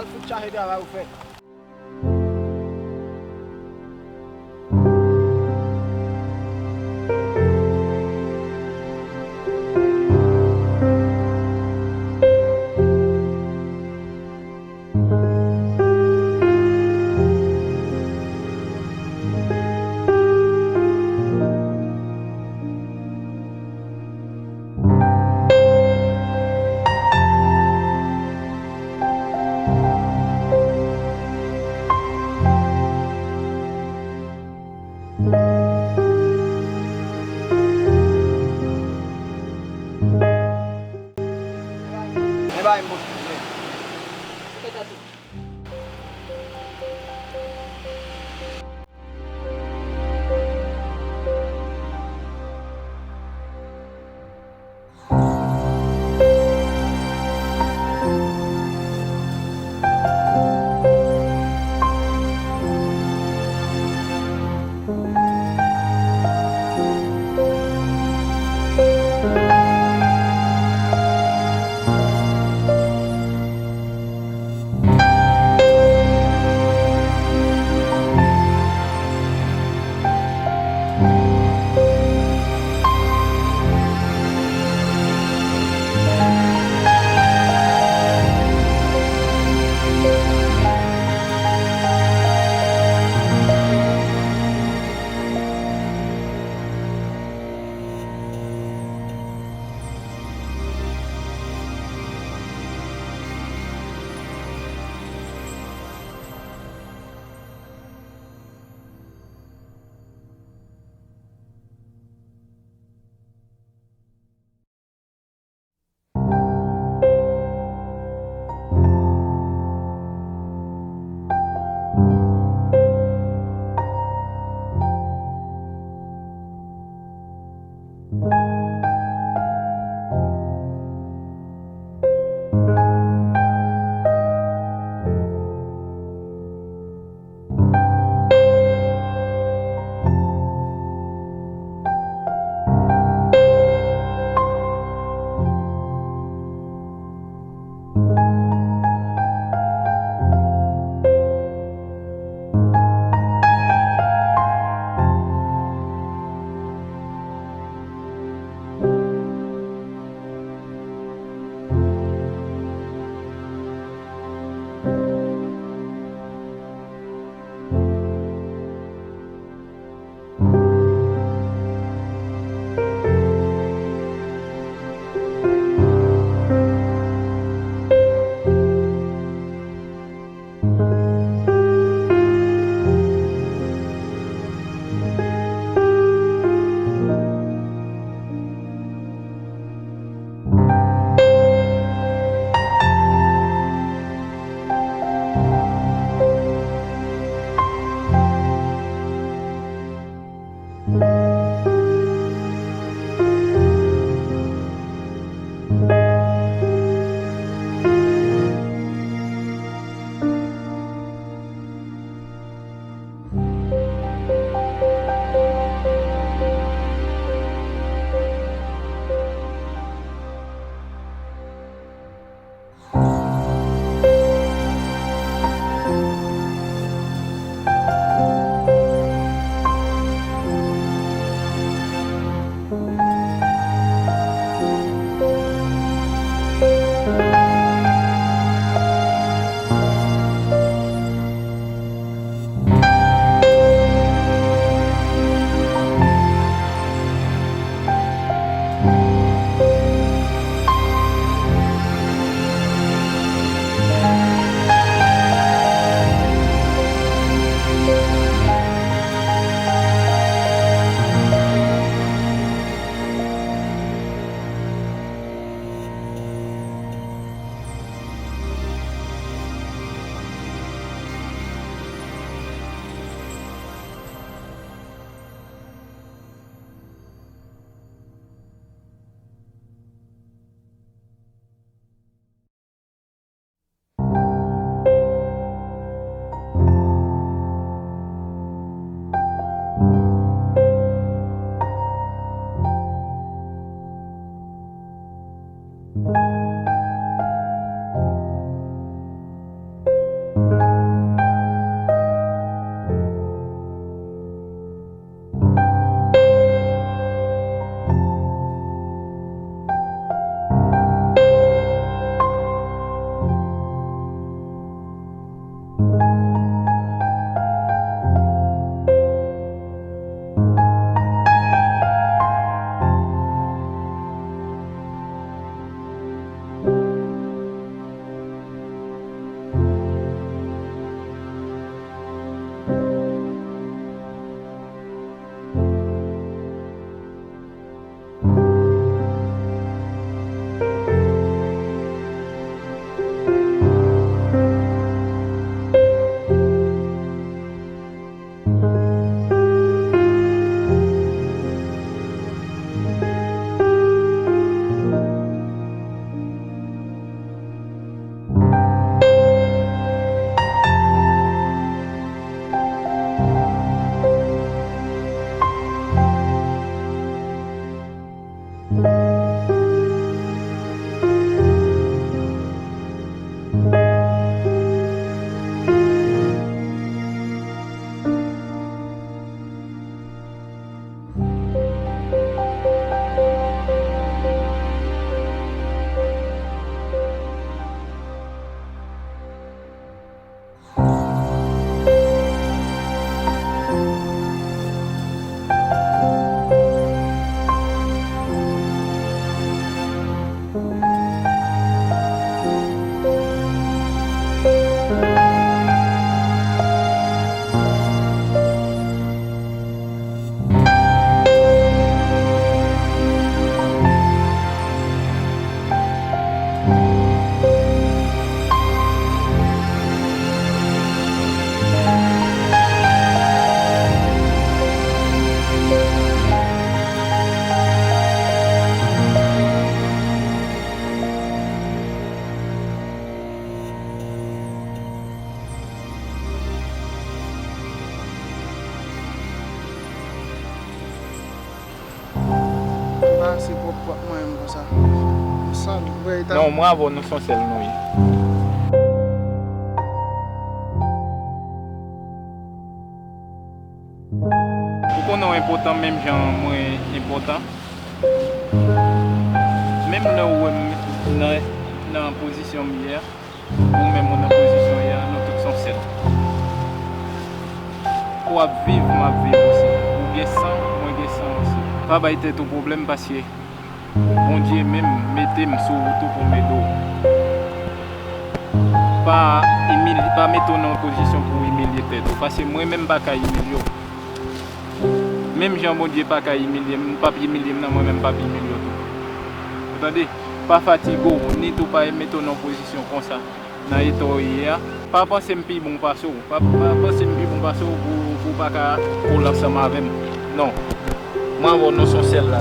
ألف شاهد يا وفاء. C'est pour moi-même comme ça. Ça, Non, moi, nous sommes celles nous. Pourquoi non important, même gens moins important? Même là où dans la position hier, ou même dans la position hier, nous tous sommes celles. Pour vivre ma vie aussi. Ou bien sans, moi bien sans aussi. Pas être tout problème parce que bon Dieu même mettez-moi sur tout pour mes dos. Pas mettre en position pour humilier tête. Parce que moi-même pas qu'à humilier. Même Jean bon Dieu pas qu'à humilier, pas humilier, moi-même pas humilier. Attendez, pas fatigué, ni tout pas mettre en position comme ça. Dans l'état hier, pas penser que je suis bon passo, pas penser que je suis bon passo pour pas qu'on l'ensemble avec moi. Non, moi, nous sommes celles là.